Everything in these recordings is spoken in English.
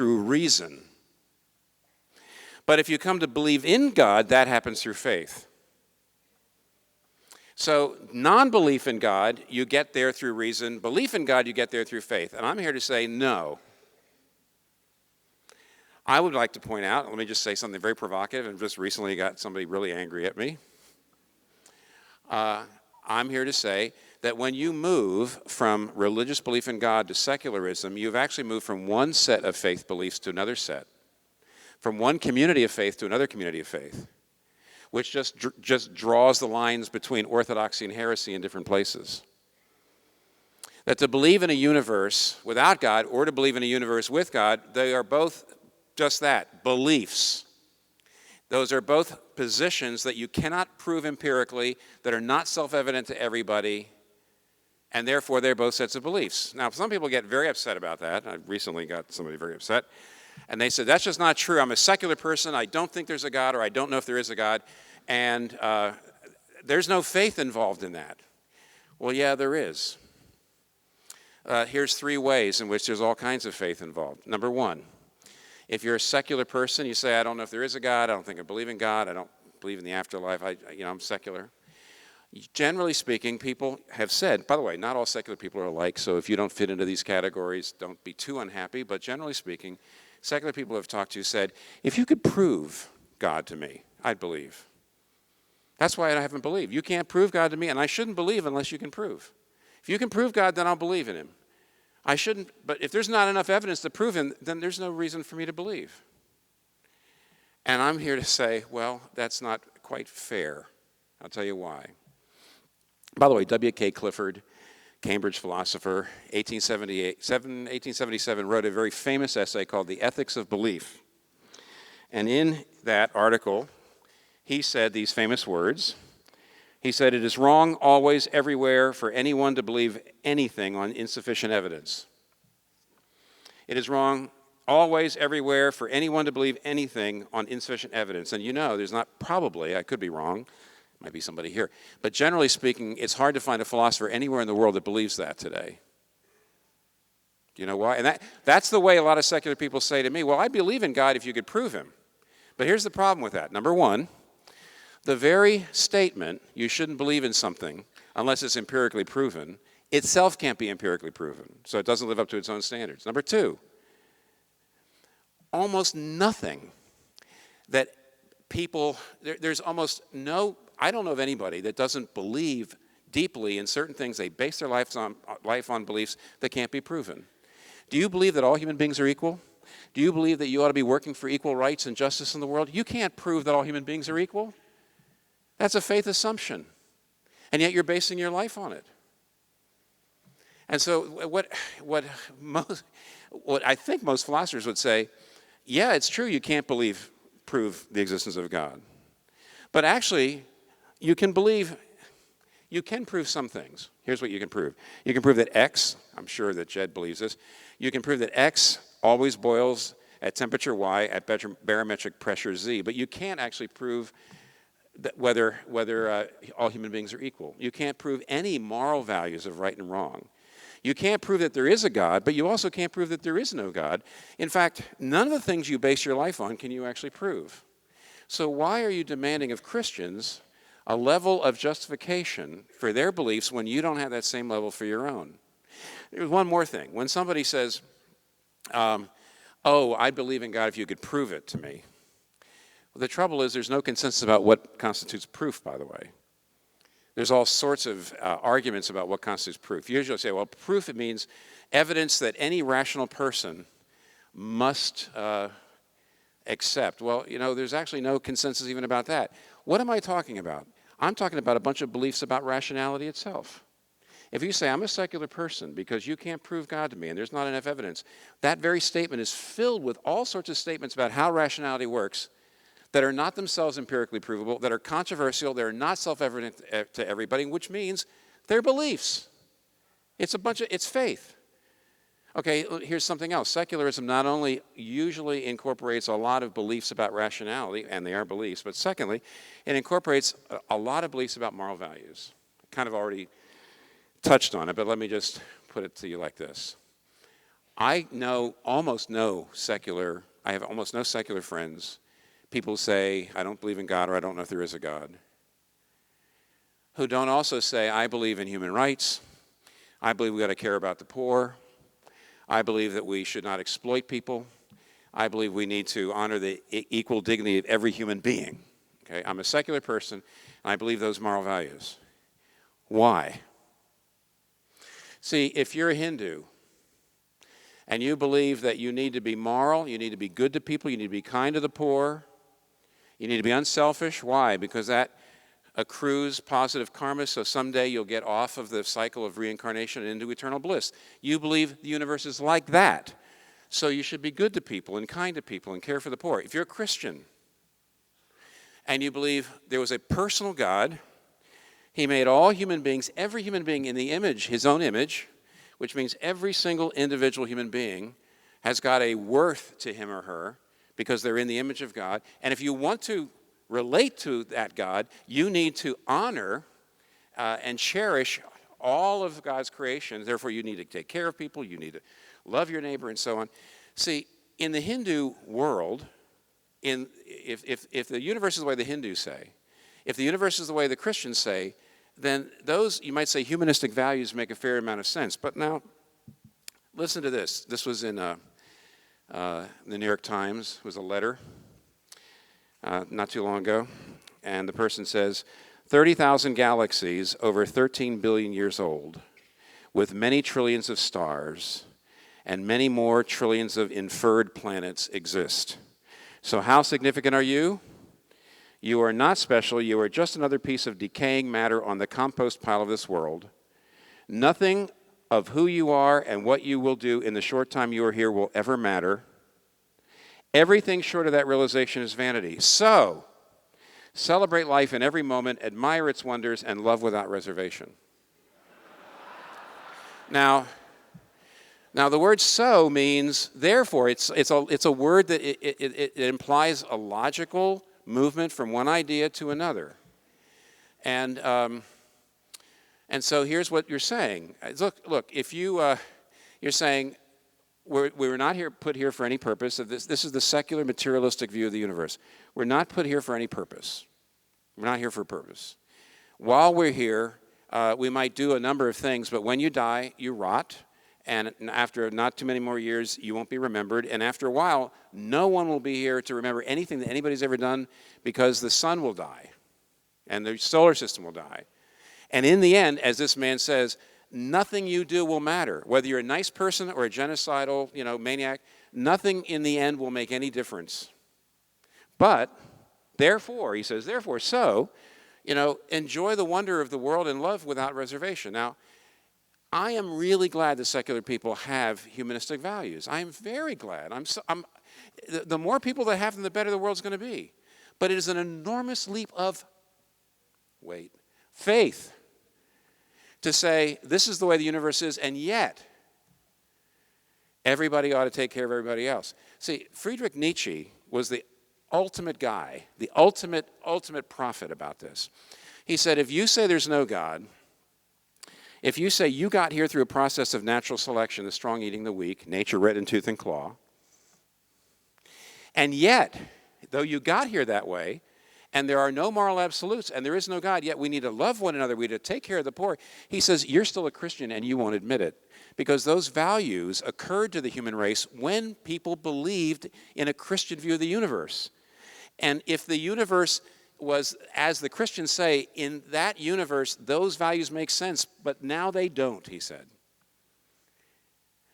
through reason. But if you come to believe in God, that happens through faith. So non-belief in God, you get there through reason. Belief in God, you get there through faith. And I'm here to say no. I would like to point out, let me just say something very provocative, and just recently got somebody really angry at me. I'm here to say that when you move from religious belief in God to secularism, you've actually moved from one set of faith beliefs to another set, from one community of faith to another community of faith, which just draws the lines between orthodoxy and heresy in different places. That to believe in a universe without God or to believe in a universe with God, they are both just that, beliefs. Those are both positions that you cannot prove empirically, that are not self-evident to everybody, and therefore they're both sets of beliefs. Now, some people get very upset about that. I recently got somebody very upset, and they said, that's just not true. I'm a secular person. I don't think there's a God, or I don't know if there is a God, and there's no faith involved in that. Well, yeah, there is. Here's 3 ways in which there's all kinds of faith involved. Number 1, if you're a secular person, you say, I don't know if there is a God, I don't think I believe in God, I don't believe in the afterlife, I'm secular. Generally speaking, people have said, by the way, not all secular people are alike, so if you don't fit into these categories, don't be too unhappy, but generally speaking, secular people I've talked to said, if you could prove God to me, I'd believe. That's why I haven't believed. You can't prove God to me, and I shouldn't believe unless you can prove. If you can prove God, then I'll believe in him. I shouldn't, but if there's not enough evidence to prove him, then there's no reason for me to believe. And I'm here to say, well, that's not quite fair. I'll tell you why. By the way, W.K. Clifford, Cambridge philosopher, 1877, wrote a very famous essay called The Ethics of Belief. And in that article, he said these famous words. He said, it is wrong always, everywhere, for anyone to believe anything on insufficient evidence. It is wrong always, everywhere, for anyone to believe anything on insufficient evidence. And there's not probably, I could be wrong, might be somebody here, but generally speaking, it's hard to find a philosopher anywhere in the world that believes that today. Do you know why? And that's the way a lot of secular people say to me, well, I believe in God if you could prove him. But here's the problem with that. Number 1, the very statement, you shouldn't believe in something unless it's empirically proven, itself can't be empirically proven, so it doesn't live up to its own standards. Number 2, almost nothing that people, there's almost no, I don't know of anybody that doesn't believe deeply in certain things. They base their life on beliefs that can't be proven. Do you believe that all human beings are equal? Do you believe that you ought to be working for equal rights and justice in the world? You can't prove that all human beings are equal. That's a faith assumption, and yet you're basing your life on it. And so what I think most philosophers would say, yeah, it's true you can't prove the existence of God. But actually, you can prove some things. Here's what you can prove. You can prove that X, I'm sure that Jed believes this, you can prove that X always boils at temperature Y at barometric pressure Z, but you can't actually prove that whether all human beings are equal. You can't prove any moral values of right and wrong. You can't prove that there is a God, but you also can't prove that there is no God. In fact, none of the things you base your life on can you actually prove. So why are you demanding of Christians a level of justification for their beliefs when you don't have that same level for your own? There's one more thing. When somebody says, I believe in God if you could prove it to me. Well, the trouble is there's no consensus about what constitutes proof, by the way. There's all sorts of arguments about what constitutes proof. You usually say, well, proof, it means evidence that any rational person must accept. Well, there's actually no consensus even about that. What am I talking about? I'm talking about a bunch of beliefs about rationality itself. If you say, I'm a secular person because you can't prove God to me and there's not enough evidence, that very statement is filled with all sorts of statements about how rationality works that are not themselves empirically provable, that are controversial, that are not self-evident to everybody, which means they're beliefs. It's faith. Okay, here's something else. Secularism not only usually incorporates a lot of beliefs about rationality, and they are beliefs, but secondly, it incorporates a lot of beliefs about moral values. I kind of already touched on it, but let me just put it to you like this. I have almost no secular friends. People say, I don't believe in God, or I don't know if there is a God, who don't also say, I believe in human rights. I believe we've got to care about the poor. I believe that we should not exploit people. I believe we need to honor the equal dignity of every human being. Okay? I'm a secular person, and I believe those moral values. Why? See, if you're a Hindu, and you believe that you need to be moral, you need to be good to people, you need to be kind to the poor, you need to be unselfish. Why? Because that accrues positive karma, so someday you'll get off of the cycle of reincarnation and into eternal bliss. You believe the universe is like that, so you should be good to people and kind to people and care for the poor. If you're a Christian and you believe there was a personal God, he made all human beings, every human being in the image, his own image, which means every single individual human being has got a worth to him or her because they're in the image of God. And if you want to relate to that God, you need to honor and cherish all of God's creation. Therefore, you need to take care of people, you need to love your neighbor, and so on. See, in the Hindu world, if the universe is the way the Hindus say, if the universe is the way the Christians say, then those, you might say, humanistic values make a fair amount of sense. But now, listen to this. This was in the New York Times. It was a letter not too long ago. And the person says, 30,000 galaxies over 13 billion years old, with many trillions of stars, and many more trillions of inferred planets exist. So how significant are you? You are not special. You are just another piece of decaying matter on the compost pile of this world. Nothing of who you are and what you will do in the short time you are here will ever matter. Everything short of that realization is vanity. So, celebrate life in every moment, admire its wonders, and love without reservation. Now the word "so" means therefore. It's a word that it implies a logical movement from one idea to another. And so here's what you're saying. Look. If you're saying we're not put here for any purpose. This is the secular materialistic view of the universe. We're not put here for any purpose. We're not here for a purpose. While we're here, we might do a number of things, but when you die, you rot. And after not too many more years, you won't be remembered. And after a while, no one will be here to remember anything that anybody's ever done, because the sun will die and the solar system will die. And in the end, as this man says, nothing you do will matter. Whether you're a nice person or a genocidal, maniac, nothing in the end will make any difference. But therefore, he says, so, enjoy the wonder of the world and love without reservation. Now, I am really glad that secular people have humanistic values. I am very glad. The more people that have them, the better the world's going to be. But it is an enormous leap of, faith to say this is the way the universe is, and yet everybody ought to take care of everybody else. See, Friedrich Nietzsche was the ultimate guy, the ultimate prophet about this. He said, if you say there's no God, if you say you got here through a process of natural selection, the strong eating the weak, nature red in tooth and claw, and yet, though you got here that way, and there are no moral absolutes, and there is no God, yet we need to love one another, we need to take care of the poor, he says, you're still a Christian and you won't admit it. Because those values occurred to the human race when people believed in a Christian view of the universe. And if the universe was, as the Christians say, in that universe, those values make sense, but now they don't, he said.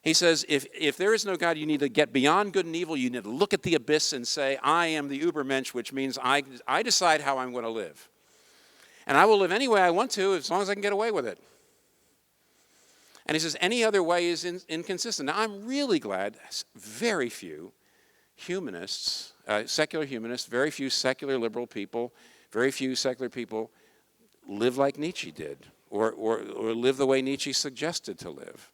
He says, if there is no God, you need to get beyond good and evil. You need to look at the abyss and say, I am the Übermensch, which means I decide how I'm going to live. And I will live any way I want to, as long as I can get away with it. And he says, any other way is inconsistent. Now, I'm really glad very few humanists, secular humanists, very few secular liberal people, very few secular people live like Nietzsche did, or live the way Nietzsche suggested to live.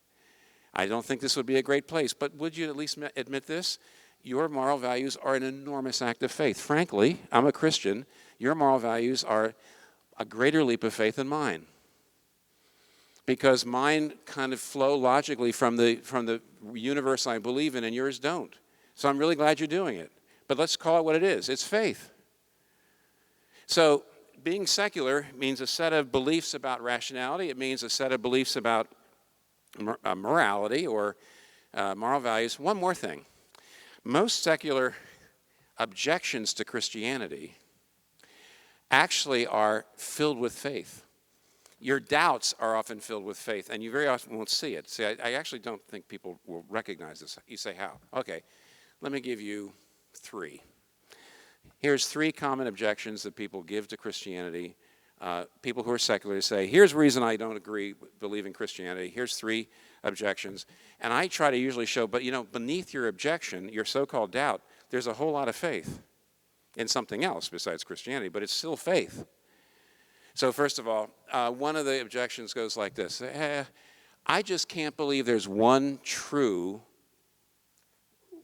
I don't think this would be a great place, but would you at least admit this? Your moral values are an enormous act of faith. Frankly, I'm a Christian. Your moral values are a greater leap of faith than mine. because mine kind of flow logically from the universe I believe in, and yours don't. So I'm really glad you're doing it. But let's call it what it is. It's faith. So being secular means a set of beliefs about rationality. It means a set of beliefs about morality or moral values. One more thing. Most secular objections to Christianity actually are filled with faith. Your doubts are often filled with faith, and you very often won't see it. See, I actually don't think people will recognize this. You say, how? Okay, let me give you 3. Here's 3 common objections that people give to Christianity. People who are secular say, here's the reason I don't believe in Christianity. Here's 3 objections. And I try to usually show, but beneath your objection, your so-called doubt, there's a whole lot of faith in something else besides Christianity, but it's still faith. So first of all, one of the objections goes like this. I just can't believe there's one true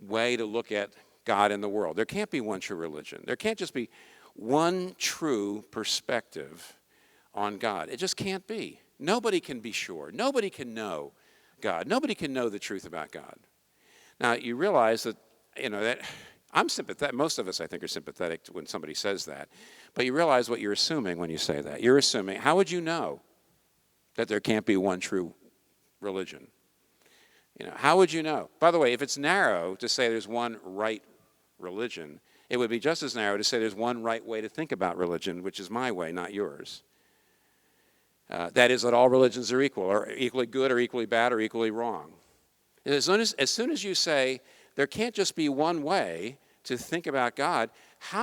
way to look at God in the world. There can't be one true religion. There can't just be one true perspective on God. It just can't be. Nobody can be sure. Nobody can know God. Nobody can know the truth about God. Now, you realize that, that I'm sympathetic. Most of us, I think, are sympathetic when somebody says that. But you realize what you're assuming when you say that. You're assuming, how would you know that there can't be one true religion? How would you know? By the way, if it's narrow to say there's one right religion, it would be just as narrow to say there's one right way to think about religion, which is my way, not yours. That is that all religions are equal, or equally good, or equally bad, or equally wrong. And as soon as you say there can't just be one way to think about God, how